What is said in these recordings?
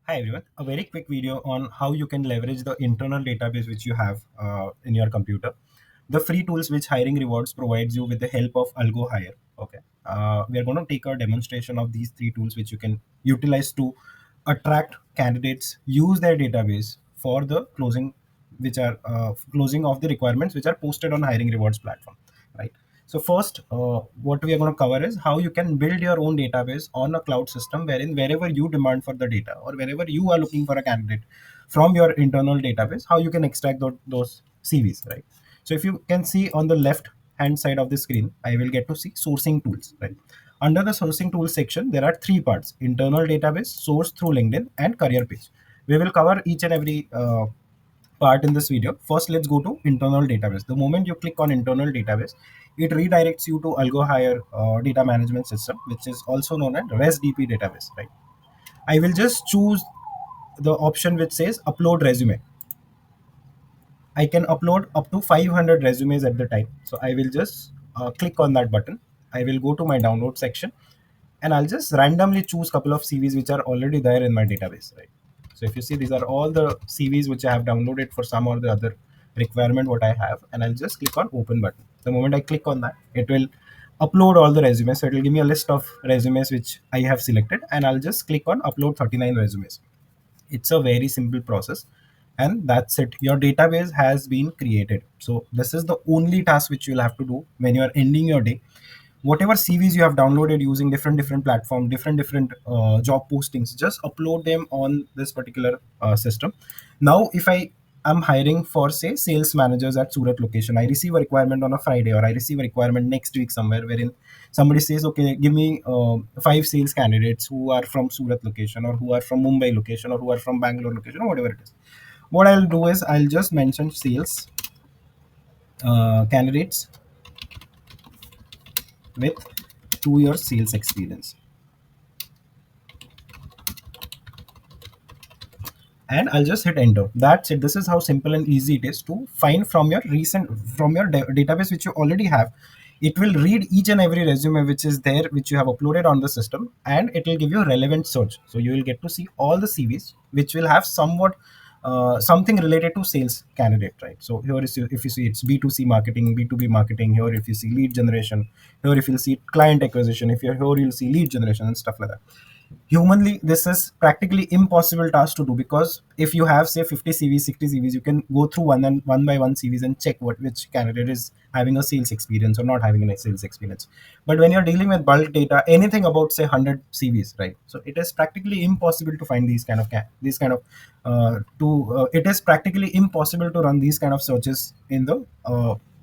Hi everyone, a very quick video on how you can leverage the internal database which you have in your computer. The free tools which Hiring Rewards provides you with the help of Algo Hire. Okay, we are going to take a demonstration of these three tools which you can utilize to attract candidates, use their database for the closing, which are closing of the requirements which are posted on Hiring Rewards platform. Right. So first, what we are going to cover is how you can build your own database on a cloud system, wherein wherever you demand for the data or wherever you are looking for a candidate from your internal database, how you can extract those CVs, right? So if you can see on the left hand side of the screen, I will get to see sourcing tools, right? Under the sourcing tools section, there are three parts: internal database, source through LinkedIn, and career page. We will cover each and every part in this video. First, let's go to internal database. The moment you click on internal database, it redirects you to Algo Hire data management system, which is also known as REST-DP database, right? I will just choose the option which says upload resume. I can upload up to 500 resumes at the time. So I will just click on that button. I will go to my download section and I'll just randomly choose a couple of CVs which are already there in my database, right? So if you see, these are all the CVs which I have downloaded for some or the other requirement what I have, and I'll just click on open button. The moment I click on that, it will upload all the resumes. So it will give me a list of resumes which I have selected, and I'll just click on upload 39 resumes. It's a very simple process, and that's it. Your database has been created. So this is the only task which you'll have to do when you are ending your day. Whatever CVs you have downloaded using different platform, different job postings, just upload them on this particular system. Now if I am hiring for, say, sales managers at Surat location, I receive a requirement on a Friday, or I receive a requirement next week somewhere, wherein somebody says, okay, give me five sales candidates who are from Surat location, or who are from Mumbai location, or who are from Bangalore location, or whatever it is. What I'll do is I'll just mention sales candidates with 2 years sales experience, and I'll just hit enter. That's it. This is how simple and easy it is to find from your database which you already have. It will read each and every resume which is there, which you have uploaded on the system, and it will give you a relevant search. So you will get to see all the CVs which will have somewhat something related to sales candidate, right? So here is, if you see, it's B2C marketing, B2B marketing. Here if you see lead generation, here if you'll see client acquisition, if you're here you'll see lead generation and stuff like that. Humanly, this is practically impossible task to do, because if you have, say, 50 CVs, 60 CVs, you can go through one by one CVs and check which candidate is having a sales experience or not having a sales experience. But when you're dealing with bulk data, anything about, say, 100 CVs, right? So it is practically impossible to find these kind of to it is practically impossible to run these kind of searches in the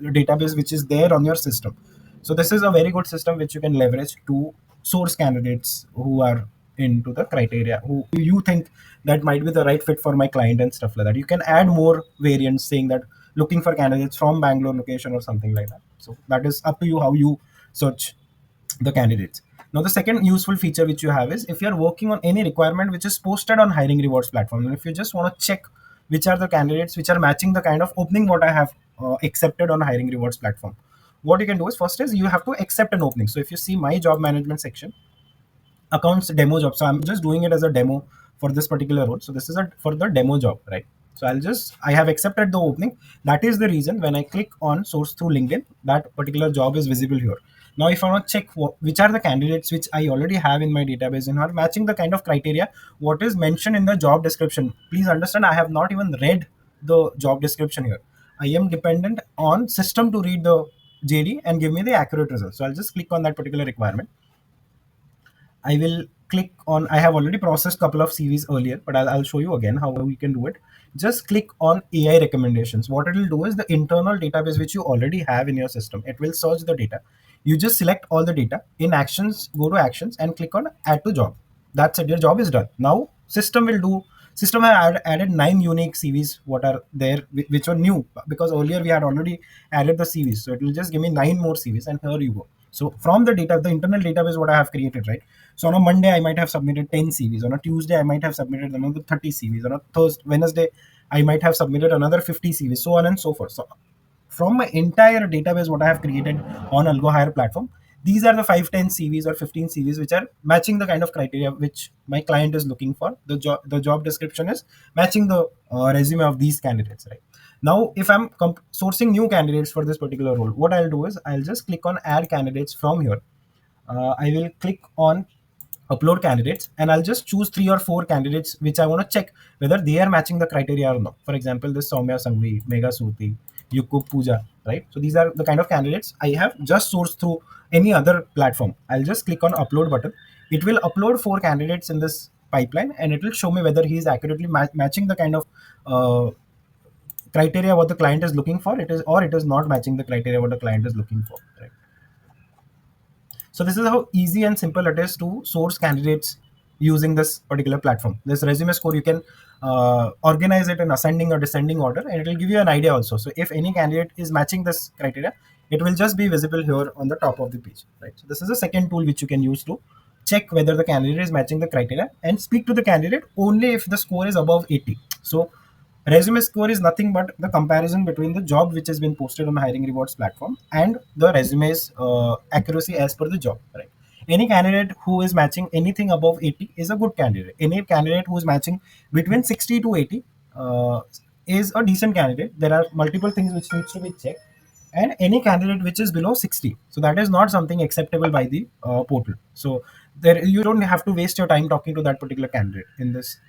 database which is there on your system. So this is a very good system which you can leverage to source candidates who are into the criteria, who you think that might be the right fit for my client and stuff like that. You can add more variants saying that looking for candidates from Bangalore location or something like that. So that is up to you how you search the candidates. Now the second useful feature which you have is, if you're working on any requirement which is posted on Hiring Rewards platform, and if you just want to check which are the candidates which are matching the kind of opening what I have accepted on Hiring Rewards platform, what you can do is, first is you have to accept an opening. So if you see my job management section, accounts demo job, so I'm just doing it as a demo for this particular role. So this is for the demo job, right? So I have accepted the opening. That is the reason when I click on source through LinkedIn, that particular job is visible here. Now if I want to check which are the candidates which I already have in my database and are matching the kind of criteria what is mentioned in the job description. Please understand, I have not even read the job description here. I am dependent on system to read the JD and give me the accurate results. So I'll just click on that particular requirement. I will click on, I have already processed a couple of CVs earlier, but I'll show you again how we can do it. Just click on AI recommendations. What it will do is, the internal database which you already have in your system, it will search the data. You just select all the data. In actions, go to actions and click on add to job. That's it. Your job is done. Now system have added 9 unique CVs what are there, which were new, because earlier we had already added the CVs. So it will just give me 9 more CVs, and here you go. So from the data, the internal database what I have created, right? So on a Monday, I might have submitted 10 CVs. On a Tuesday, I might have submitted another 30 CVs. On a Wednesday, I might have submitted another 50 CVs, so on and so forth. So from my entire database, what I have created on Algo Hire platform, these are the 5, 10 CVs or 15 CVs which are matching the kind of criteria which my client is looking for. The job description is matching the resume of these candidates, right? Now, if I'm sourcing new candidates for this particular role, what I'll do is I'll just click on add candidates from here. I will click on upload candidates, and I'll just choose 3 or 4 candidates which I want to check whether they are matching the criteria or not. For example, this Soumya Sangvi, Megha Surti, Yukub Puja, right? So these are the kind of candidates I have just sourced through any other platform. I'll just click on upload button. It will upload 4 candidates in this pipeline, and it will show me whether he is accurately matching the kind of uh, criteria what the client is looking for. It is, or it is not matching the criteria what the client is looking for, right? So this is how easy and simple it is to source candidates using this particular platform. This resume score, you can organize it in ascending or descending order, and it will give you an idea also. So if any candidate is matching this criteria, it will just be visible here on the top of the page, right? So this is a second tool which you can use to check whether the candidate is matching the criteria, and speak to the candidate only if the score is above 80. So resume score is nothing but the comparison between the job which has been posted on hiring rewards platform and the resume's accuracy as per the job, right? Any candidate who is matching anything above 80 is a good candidate. Any candidate who is matching between 60 to 80 is a decent candidate. There are multiple things which needs to be checked, and any candidate which is below 60, so that is not something acceptable by the portal. So there, you don't have to waste your time talking to that particular candidate in this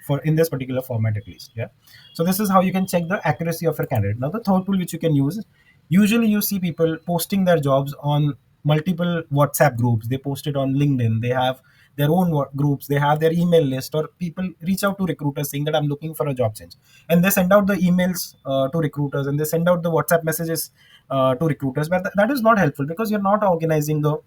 particular format, at least. Yeah. So this is how you can check the accuracy of your candidate. Now the third tool which you can use, usually you see people posting their jobs on multiple WhatsApp groups. They post it on LinkedIn. They have their own groups. They have their email list, or people reach out to recruiters saying that I'm looking for a job change, and they send out the emails to recruiters, and they send out the WhatsApp messages to recruiters. But that is not helpful, because you're not organizing the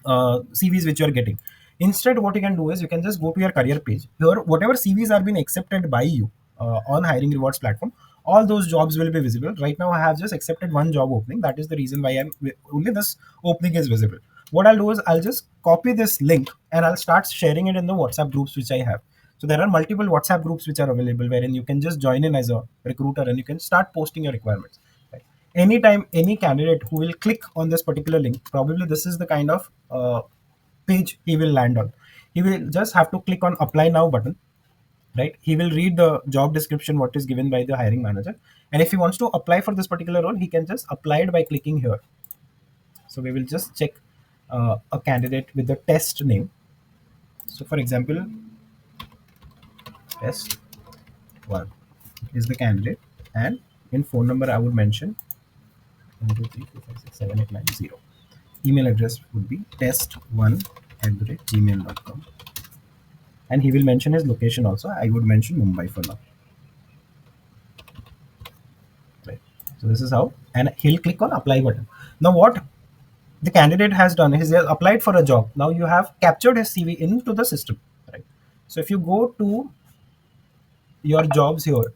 CVs which you are getting. Instead, what you can do is you can just go to your career page. Here, whatever CVs are being accepted by you on Hiring Rewards platform, all those jobs will be visible. Right now, I have just accepted one job opening. That is the reason why I'm only this opening is visible. What I'll do is I'll just copy this link, and I'll start sharing it in the WhatsApp groups which I have. So there are multiple WhatsApp groups which are available, wherein you can just join in as a recruiter, and you can start posting your requirements. Right? Anytime any candidate who will click on this particular link, probably this is the kind of page he will land on. He will just have to click on apply now button, right? He will read the job description what is given by the hiring manager, and if he wants to apply for this particular role, he can just apply it by clicking here. So we will just check a candidate with the test name. So for example, test 1 is the candidate, and in phone number I would mention 1 2 3 4 5 6 7 8 9 0. Email address would be test1@gmail.com, and he will mention his location also. I would mention Mumbai for now, right? So this is how, and he'll click on apply button. Now what the candidate has done is he has applied for a job. Now you have captured his CV into the system, right? So if you go to your jobs here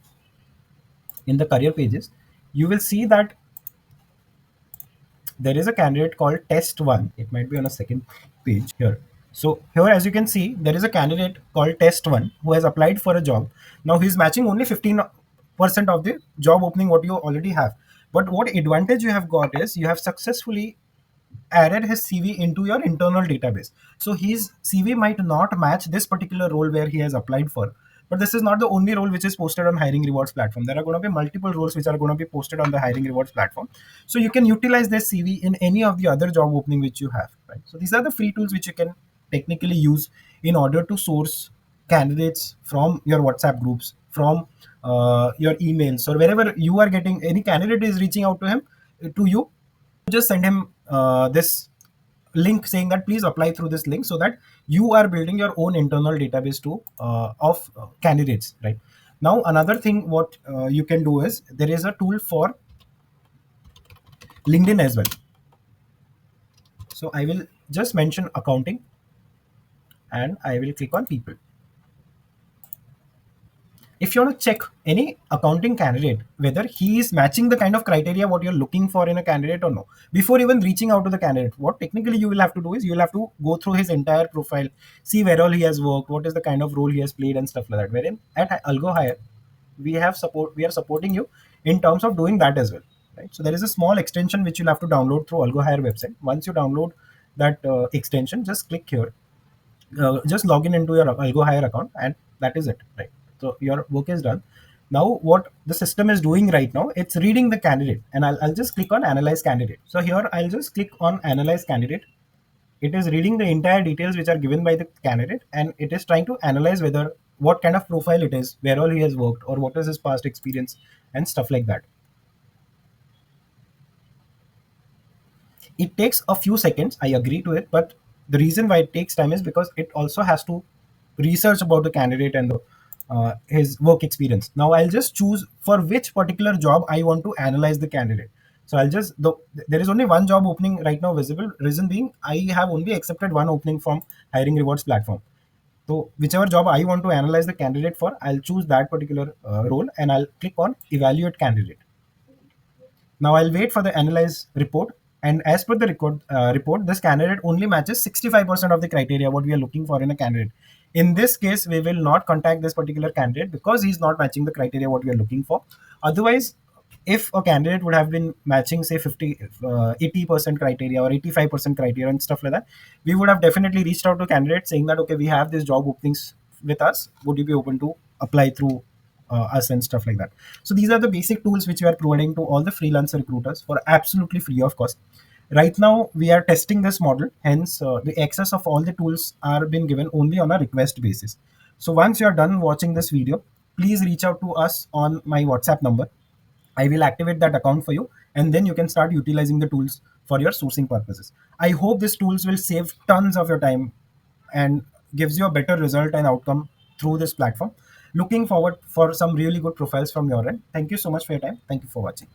in the career pages, you will see that there is a candidate called test 1. It might be on a second page here. So here, as you can see, there is a candidate called test 1 who has applied for a job. Now he's matching only 15% of the job opening what you already have. But what advantage you have got is you have successfully added his CV into your internal database. So his CV might not match this particular role where he has applied for. But this is not the only role which is posted on Hiring Rewards platform. There are going to be multiple roles which are going to be posted on the Hiring Rewards platform. So you can utilize this CV in any of the other job opening which you have. Right. So these are the free tools which you can technically use in order to source candidates from your WhatsApp groups, from your emails, or wherever you are getting any candidate is reaching out to him, to you, just send him this link saying that please apply through this link, so that you are building your own internal database to of candidates, right? Now another thing what you can do is there is a tool for LinkedIn as well. So I will just mention accounting, and I will click on people. If you want to check any accounting candidate whether he is matching the kind of criteria what you're looking for in a candidate or no, before even reaching out to the candidate, what technically you will have to do is you will have to go through his entire profile, see where all he has worked, what is the kind of role he has played, and stuff like that. Wherein at Algo Hire, we are supporting you in terms of doing that as well, right? So there is a small extension which you'll have to download through Algo Hire website. Once you download that extension, just click here, just log in into your Algo Hire account, and that is it, right? So your work is done. Now what the system is doing right now, it's reading the candidate, and I'll just click on analyze candidate. So here I'll just click on analyze candidate. It is reading the entire details which are given by the candidate, and it is trying to analyze whether what kind of profile it is, where all he has worked, or what is his past experience, and stuff like that. It takes a few seconds, I agree to it, but the reason why it takes time is because it also has to research about the candidate and his work experience. Now I'll just choose for which particular job I want to analyze the candidate. So there is only one job opening right now visible. Reason being, I have only accepted one opening from Hiring Rewards platform. So whichever job I want to analyze the candidate for, I'll choose that particular role, and I'll click on evaluate candidate. Now I'll wait for the analyze report. And as per the report, this candidate only matches 65% of the criteria what we are looking for in a candidate. In this case, we will not contact this particular candidate because he's not matching the criteria what we are looking for. Otherwise, if a candidate would have been matching say 80% criteria or 85% criteria and stuff like that, we would have definitely reached out to candidates saying that, okay, we have these job openings with us, would you be open to apply through us and stuff like that. So these are the basic tools which we are providing to all the freelancer recruiters for absolutely free of cost. Right now we are testing this model, hence the access of all the tools are being given only on a request basis. So once you are done watching this video, please reach out to us on my WhatsApp number. I will activate that account for you, and then you can start utilizing the tools for your sourcing purposes. I hope these tools will save tons of your time and gives you a better result and outcome through this platform. Looking forward for some really good profiles from your end. Thank you so much for your time. Thank you for watching.